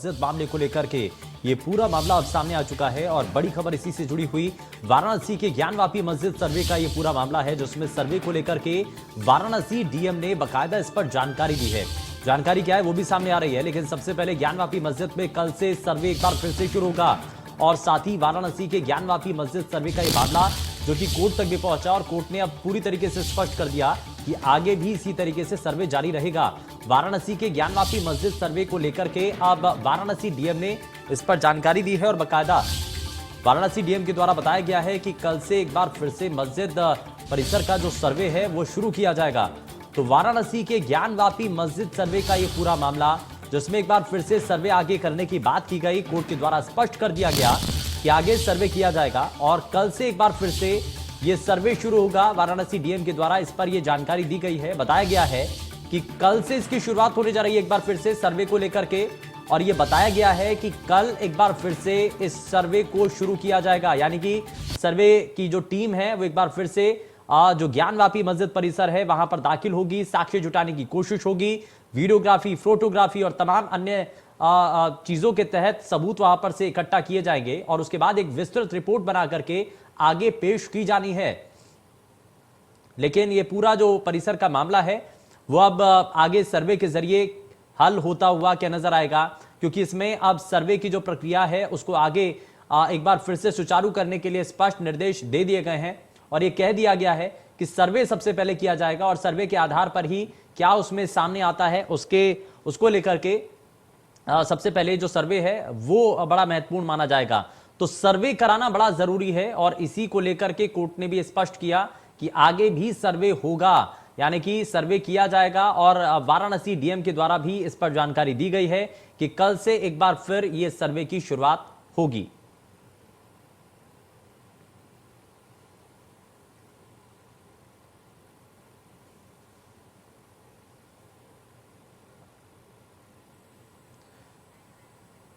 मस्जिद मामले को लेकर के ये पूरा मामला अब सामने आ चुका है और बड़ी खबर इसी से जुड़ी हुई। वाराणसी के ज्ञानवापी मस्जिद सर्वे का ये पूरा मामला है, जिसमें सर्वे को लेकर के वाराणसी डीएम ने बाकायदा इस पर जानकारी दी है। जानकारी क्या है वो भी सामने आ रही है, लेकिन सबसे पहले ज्ञानवापी मस्जिद में कल से सर्वे एक बार फिर से शुरू होगा और साथ ही वाराणसी के ज्ञानवापी मस्जिद सर्वे का ये मामला जो कि कोर्ट तक भी पहुंचा और कोर्ट ने अब पूरी तरीके से स्पष्ट कर दिया कि आगे भी इसी तरीके से सर्वे जारी रहेगा। वाराणसी के ज्ञानवापी मस्जिद सर्वे को लेकर के अब वाराणसी डीएम ने इस पर जानकारी दी है और बाकायदा वाराणसी डीएम के द्वारा बताया गया है कि कल से एक बार फिर से मस्जिद परिसर का जो सर्वे है वो शुरू किया जाएगा। तो वाराणसी के ज्ञानवापी मस्जिद सर्वे का ये पूरा मामला, जिसमें एक बार फिर से सर्वे आगे करने की बात की गई, कोर्ट के द्वारा स्पष्ट कर दिया गया कि आगे सर्वे किया जाएगा और कल से एक बार फिर से ये सर्वे शुरू होगा। वाराणसी डीएम के द्वारा इस पर यह जानकारी दी गई है, बताया गया है कि कल से इसकी शुरुआत होने जा रही है एक बार फिर से सर्वे को लेकर के, और यह बताया गया है कि कल एक बार फिर से इस सर्वे को शुरू किया जाएगा। यानी कि सर्वे की जो टीम है वो एक बार फिर से जो ज्ञानवापी मस्जिद परिसर है वहां पर दाखिल होगी, साक्ष्य जुटाने की कोशिश होगी, वीडियोग्राफी, फोटोग्राफी और तमाम अन्य चीजों के तहत सबूत वहां पर से इकट्ठा किए जाएंगे और उसके बाद एक विस्तृत रिपोर्ट बना करके आगे पेश की जानी है। लेकिन ये पूरा जो परिसर का मामला है वो अब आगे सर्वे के जरिए हल होता हुआ क्या नजर आएगा, क्योंकि इसमें अब सर्वे की जो प्रक्रिया है उसको आगे एक बार फिर से सुचारू करने के लिए स्पष्ट निर्देश दे दिए गए हैं और ये कह दिया गया है कि सर्वे सबसे पहले किया जाएगा और सर्वे के आधार पर ही क्या उसमें सामने आता है उसको लेकर के सबसे पहले जो सर्वे है वो बड़ा महत्वपूर्ण माना जाएगा। तो सर्वे कराना बड़ा जरूरी है और इसी को लेकर के कोर्ट ने भी स्पष्ट किया कि आगे भी सर्वे होगा, यानी कि सर्वे किया जाएगा और वाराणसी डीएम के द्वारा भी इस पर जानकारी दी गई है कि कल से एक बार फिर यह सर्वे की शुरुआत होगी।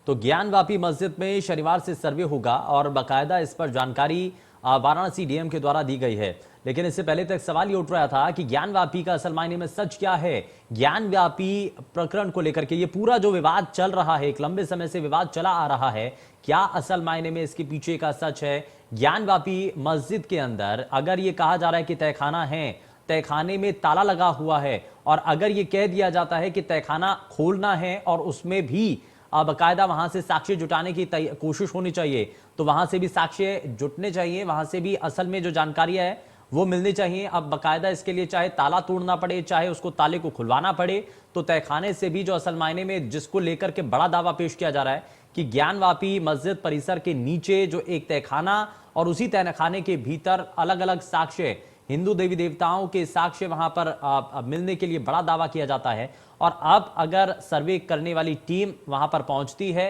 तो ज्ञानवापी मस्जिद में शनिवार से सर्वे होगा और बाकायदा इस पर जानकारी वाराणसी डीएम के द्वारा दी गई है। लेकिन इससे पहले तक सवाल ये उठ रहा था कि ज्ञानवापी का असल मायने में सच क्या है। ज्ञानवापी प्रकरण को लेकर के ये पूरा जो विवाद चल रहा है, एक लंबे समय से विवाद चला आ रहा है, क्या असल मायने में इसके पीछे का सच है। ज्ञानवापी मस्जिद के अंदर अगर ये कहा जा रहा है कि तहखाना है, तहखाने में ताला लगा हुआ है और अगर ये कह दिया जाता है कि तहखाना खोलना है और उसमें भी बाकायदा वहां से साक्ष्य जुटाने की कोशिश होनी चाहिए, तो वहां से भी साक्ष्य जुटने चाहिए, वहां से भी असल में जो जानकारियां है वो मिलनी चाहिए। अब बाकायदा इसके लिए चाहे ताला तोड़ना पड़े, चाहे उसको ताले को खुलवाना पड़े, तो तहखाने से भी जो असल मायने में जिसको लेकर के बड़ा दावा पेश किया जा रहा है कि ज्ञानवापी मस्जिद परिसर के नीचे जो एक तहखाना और उसी तहखाने के भीतर अलग अलग साक्ष्य, हिंदू देवी देवताओं के साक्ष्य वहां पर मिलने के लिए बड़ा दावा किया जाता है। और अब अगर सर्वे करने वाली टीम वहां पर पहुंचती है,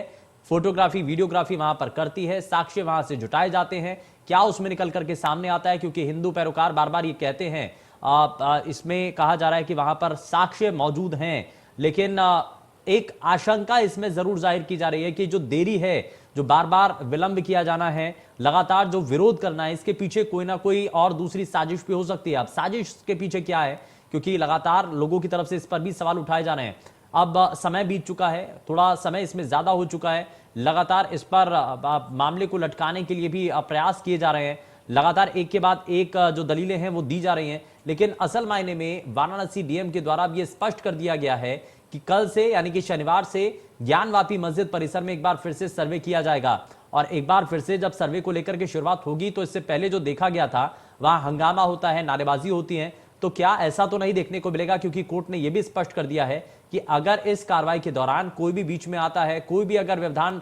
फोटोग्राफी, वीडियोग्राफी वहां पर करती है, साक्ष्य वहां से जुटाए जाते हैं, क्या उसमें निकल करके सामने आता है, क्योंकि हिंदू पैरोकार बार बार ये कहते हैं, इसमें कहा जा रहा है कि वहां पर साक्ष्य मौजूद हैं, लेकिन एक आशंका इसमें जरूर जाहिर की जा रही है कि जो देरी है, जो बार बार विलंब किया जाना है, लगातार जो विरोध करना है, इसके पीछे कोई ना कोई और दूसरी साजिश भी हो सकती है। अब साजिश के पीछे क्या है, क्योंकि लगातार लोगों की तरफ से इस पर भी सवाल उठाए जा रहे हैं। अब समय बीत चुका है, थोड़ा समय इसमें ज्यादा हो चुका है, लगातार इस पर मामले को लटकाने के लिए भी प्रयास किए जा रहे हैं, लगातार एक के बाद एक जो दलीलें हैं वो दी जा रही हैं, लेकिन असल मायने में वाराणसी डीएम के द्वारा भी स्पष्ट कर दिया गया है कि कल से यानी कि शनिवार से ज्ञानवापी मस्जिद परिसर में एक बार फिर से सर्वे किया जाएगा और एक बार फिर से जब सर्वे को लेकर के शुरुआत होगी तो इससे पहले जो देखा गया था वहां हंगामा होता है, नारेबाजी होती है, तो क्या ऐसा तो नहीं देखने को मिलेगा, क्योंकि कोर्ट ने यह भी स्पष्ट कर दिया है कि अगर इस कार्रवाई के दौरान कोई भी बीच में आता है, कोई भी अगर व्यवधान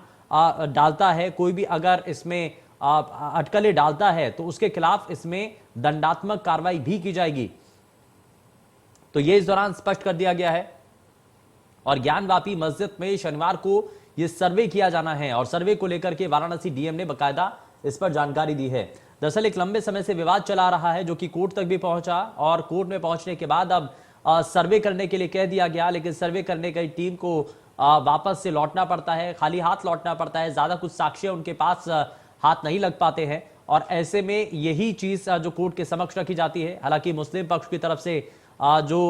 डालता है, कोई भी अगर इसमें अटकलें डालता है तो उसके खिलाफ इसमें दंडात्मक कार्रवाई भी की जाएगी। तो यह इस दौरान स्पष्ट कर दिया गया है और ज्ञानवापी मस्जिद में शनिवार को यह सर्वे किया जाना है और सर्वे को लेकर के वाराणसी डीएम ने बाकायदा इस पर जानकारी दी है। दरअसल एक लंबे समय से विवाद चला रहा है जो कि कोर्ट तक भी पहुंचा और कोर्ट में पहुंचने के बाद अब सर्वे करने के लिए कह दिया गया, लेकिन सर्वे करने की टीम को वापस से लौटना पड़ता है, खाली हाथ लौटना पड़ता है, ज्यादा कुछ साक्ष्य उनके पास हाथ नहीं लग पाते हैं और ऐसे में यही चीज जो कोर्ट के समक्ष रखी जाती है। हालांकि मुस्लिम पक्ष की तरफ से जो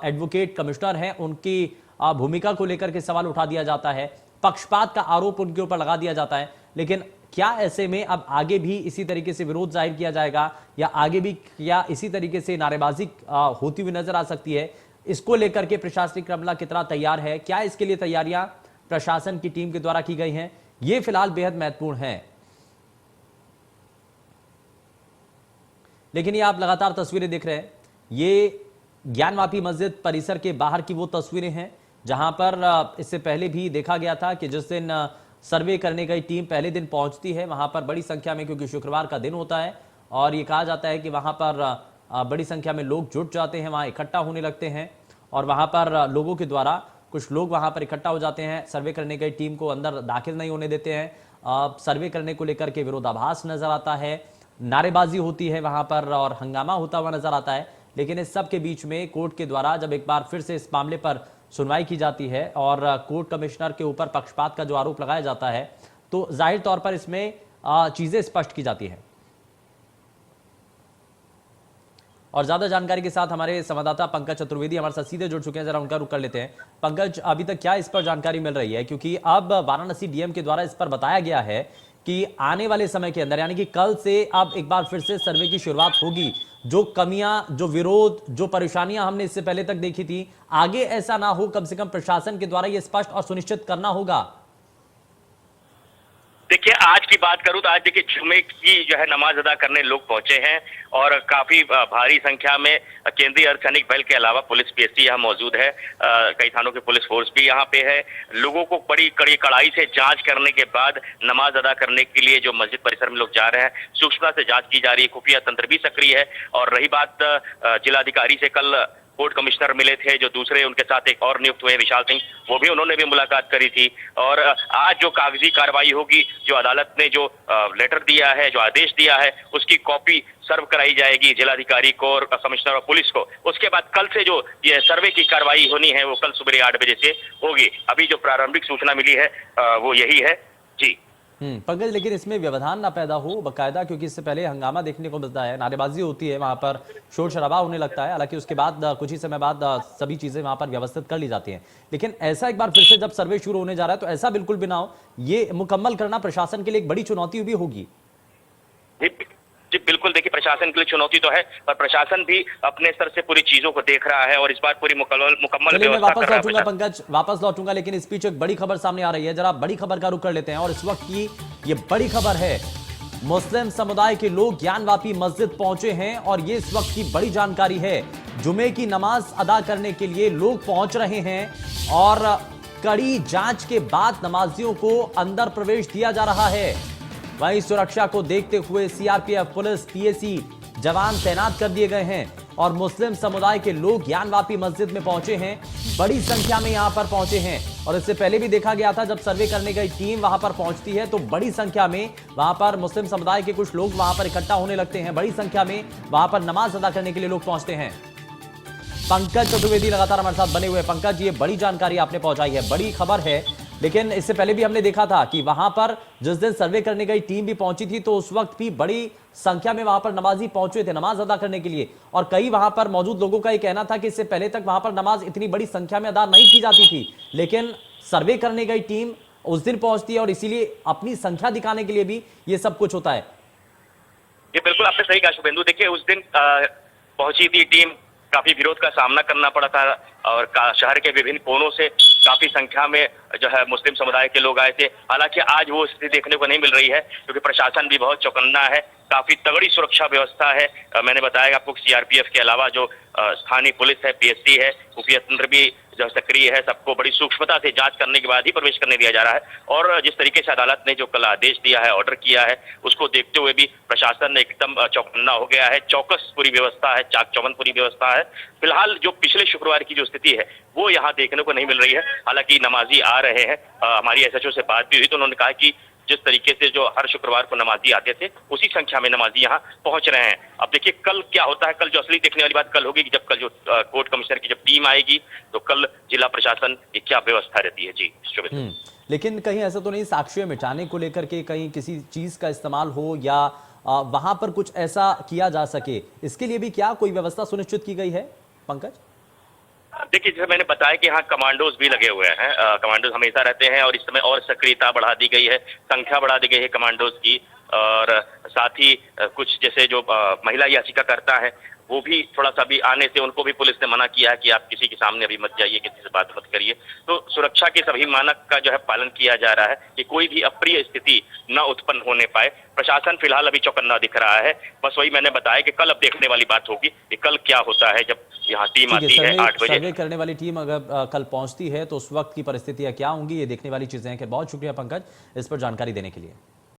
एडवोकेट कमिश्नर हैं उनकी भूमिका को लेकर के सवाल उठा दिया जाता है पक्षपात का आरोप उनके ऊपर लगा दिया जाता है। लेकिन क्या ऐसे में अब आगे भी इसी तरीके से विरोध जाहिर किया जाएगा या आगे भी क्या इसी तरीके से नारेबाजी होती हुई नजर आ सकती है? इसको लेकर के प्रशासनिक अमला कितना तैयार है, क्या इसके लिए तैयारियां प्रशासन की टीम के द्वारा की गई हैं, ये फिलहाल बेहद महत्वपूर्ण है। लेकिन ये आप लगातार तस्वीरें देख रहे हैं, ये ज्ञानवापी मस्जिद परिसर के बाहर की वो तस्वीरें हैं जहां पर इससे पहले भी देखा गया था कि जिस दिन सर्वे करने गई टीम पहले दिन पहुंचती है वहां पर बड़ी संख्या में, क्योंकि शुक्रवार का दिन होता है और ये कहा जाता है कि वहां पर बड़ी संख्या में लोग जुट जाते हैं, वहां इकट्ठा होने लगते हैं और वहां पर लोगों के द्वारा कुछ लोग वहां पर इकट्ठा हो जाते हैं, सर्वे करने गई टीम को अंदर दाखिल नहीं होने देते हैं। सर्वे करने को लेकर के विरोधाभास नजर आता है, नारेबाजी होती है वहां पर और हंगामा होता हुआ नजर आता है। लेकिन इस सब के बीच में कोर्ट के द्वारा जब एक बार फिर से इस मामले पर सुनवाई की जाती है और कोर्ट कमिश्नर के ऊपर पक्षपात का जो आरोप लगाया जाता है, तो जाहिर तौर पर इसमें चीजें स्पष्ट की जाती हैं। और ज्यादा जानकारी के साथ हमारे संवाददाता पंकज चतुर्वेदी हमारे साथ सीधे जुड़ चुके हैं, जरा उनका रुख कर लेते हैं। पंकज, अभी तक क्या इस पर जानकारी मिल रही है? क्योंकि अब वाराणसी डीएम के द्वारा इस पर बताया गया है कि आने वाले समय के अंदर यानी कि कल से अब एक बार फिर से सर्वे की शुरुआत होगी। जो कमियां, जो विरोध, जो परेशानियां हमने इससे पहले तक देखी थी, आगे ऐसा ना हो, कम से कम प्रशासन के द्वारा यह स्पष्ट और सुनिश्चित करना होगा। देखिए, आज की बात करूं तो आज देखिए जुमे की जो है नमाज अदा करने लोग पहुंचे हैं और काफी भारी संख्या में केंद्रीय अर्धसैनिक बल के अलावा पुलिस पीएससी यहाँ मौजूद है। कई थानों की पुलिस फोर्स भी यहाँ पे है। लोगों को बड़ी कड़ाई से जांच करने के बाद नमाज अदा करने के लिए जो मस्जिद परिसर में लोग जा रहे हैं, सूक्ष्मता से जांच की जा रही है। खुफिया तंत्र भी सक्रिय है। और रही बात जिलाधिकारी से, कल कोर्ट कमिश्नर मिले थे, जो दूसरे उनके साथ एक और नियुक्त हुए विशाल सिंह, वो भी उन्होंने भी मुलाकात करी थी। और आज जो कागजी कार्रवाई होगी, जो अदालत ने जो लेटर दिया है, जो आदेश दिया है, उसकी कॉपी सर्व कराई जाएगी जिलाधिकारी को और कमिश्नर और पुलिस को। उसके बाद कल से जो ये सर्वे की कार्रवाई होनी है वो कल सुबह 8 बजे से होगी। अभी जो प्रारंभिक सूचना मिली है वो यही है जी। पंकज, लेकिन इसमें व्यवधान ना पैदा हो बकायदा, क्योंकि इससे पहले हंगामा देखने को मिलता है, नारेबाजी होती है, वहां पर शोर शराबा होने लगता है। हालांकि उसके बाद कुछ ही समय बाद सभी चीजें वहां पर व्यवस्थित कर ली जाती हैं। लेकिन ऐसा एक बार फिर से जब सर्वे शुरू होने जा रहा है तो ऐसा बिल्कुल भी ना हो, ये मुकम्मल करना प्रशासन के लिए एक बड़ी चुनौती भी होगी। जी बिल्कुल, देखिए प्रशासन के लिए चुनौती तो है, पर प्रशासन भी अपने स्तर से पूरी चीजों को देख रहा है और इस बार पूरी मुकम्मल व्यवस्था वापस लौटूंगा पंकज, वापस लौटूंगा, लेकिन इस बीच एक बड़ी खबर सामने आ रही है। जरा बड़ी खबर का रुख कर लेते हैं और इस वक्त की ये बड़ी खबर है, मुस्लिम समुदाय के लोग ज्ञानवापी मस्जिद पहुंचे हैं और ये इस वक्त की बड़ी जानकारी है। जुमे की नमाज अदा करने के लिए लोग पहुंच रहे हैं और कड़ी जांच के बाद नमाजियों को अंदर प्रवेश दिया जा रहा है। वहीं सुरक्षा को देखते हुए सीआरपीएफ, पुलिस, पीएसी जवान तैनात कर दिए गए हैं और मुस्लिम समुदाय के लोग ज्ञानवापी मस्जिद में पहुंचे हैं, बड़ी संख्या में यहां पर पहुंचे हैं। और इससे पहले भी देखा गया था, जब सर्वे करने गई टीम वहां पर पहुंचती है तो बड़ी संख्या में वहां पर मुस्लिम समुदाय के कुछ लोग वहां पर इकट्ठा होने लगते हैं, बड़ी संख्या में वहां पर नमाज अदा करने के लिए लोग पहुंचते हैं। पंकज चतुर्वेदी लगातार हमारे साथ बने हुए। पंकज, ये बड़ी जानकारी आपने पहुंचाई है, बड़ी खबर है, लेकिन इससे पहले भी हमने देखा था कि वहां पर जिस दिन सर्वे करने गई टीम भी पहुंची थी तो उस वक्त भी बड़ी संख्या में वहां पर नमाजी पहुंचे थे नमाज अदा करने के लिए। और कई वहां पर मौजूद लोगों का यह कहना था कि इससे पहले तक वहां पर नमाज इतनी बड़ी संख्या में अदा नहीं की जाती थी, लेकिन सर्वे करने गई टीम उस दिन पहुंचती है और इसीलिए अपनी संख्या दिखाने के लिए भी ये सब कुछ होता है। ये बिल्कुल आपने सही कहा शुभेंदु। देखिए, उस दिन पहुंची थी टीम, काफी विरोध का सामना करना पड़ा था और शहर के विभिन्न कोनों से काफी संख्या में जो है मुस्लिम समुदाय के लोग आए थे। हालांकि आज वो स्थिति देखने को नहीं मिल रही है क्योंकि प्रशासन भी बहुत चौकन्ना है, काफी तगड़ी सुरक्षा व्यवस्था है। मैंने बताया आपको सीआरपीएफ के अलावा जो स्थानीय पुलिस है, पीएससी है, खुफिया तंत्र भी जो सक्रिय है, सबको बड़ी सूक्ष्मता से जांच करने के बाद ही प्रवेश करने दिया जा रहा है। और जिस तरीके से अदालत ने जो कल आदेश दिया है, ऑर्डर किया है, उसको देखते हुए भी प्रशासन एकदम चौकन्ना हो गया है। चौकस पूरी व्यवस्था है, चाक चौबंद पूरी व्यवस्था है। फिलहाल जो पिछले शुक्रवार की जो स्थिति है वो यहाँ देखने को नहीं मिल रही है। हालांकि नमाजी आ रहे हैं, हमारी एसएचओ से बात भी हुई तो उन्होंने कहा कि जिस तरीके से जो हर शुक्रवार को नमाजी आते थे उसी संख्या में नमाजी यहाँ पहुंच रहे हैं। अब देखिए कल क्या होता है। कल जो असली देखने वाली बात कल होगी कि जब कल जो कोर्ट कमिश्नर की जब टीम आएगी तो कल जिला प्रशासन की क्या व्यवस्था रहती है। जी शुभ। लेकिन कहीं ऐसा तो नहीं साक्ष्य मिटाने को लेकर के कहीं किसी चीज का इस्तेमाल हो या वहां पर कुछ ऐसा किया जा सके, इसके लिए भी क्या कोई व्यवस्था सुनिश्चित की गई है पंकज? देखिए, जैसे मैंने बताया कि यहाँ कमांडोज भी लगे हुए हैं। कमांडोज हमेशा रहते हैं और इस समय और सक्रियता बढ़ा दी गई है, संख्या बढ़ा दी गई है कमांडोज की। और साथ ही कुछ जैसे जो महिला याचिकाकर्ता है, वो भी थोड़ा सा भी आने से उनको भी पुलिस ने मना किया है कि आप किसी के सामने अभी मत जाइए, किसी से बात मत करिए। तो सुरक्षा के सभी मानक का जो है पालन किया जा रहा है कि कोई भी अप्रिय स्थिति न उत्पन्न होने पाए। प्रशासन फिलहाल अभी चौकन्ना दिख रहा है। बस वही मैंने बताया कि कल अब देखने वाली बात होगी कि कल क्या होता है जब यहाँ टीम ठीक है, आती है 8 बजे। सर्वे करने वाली टीम अगर कल पहुंचती है तो उस वक्त की परिस्थितियां क्या होंगी, ये देखने वाली चीजें हैं। कि बहुत शुक्रिया पंकज इस पर जानकारी देने के लिए।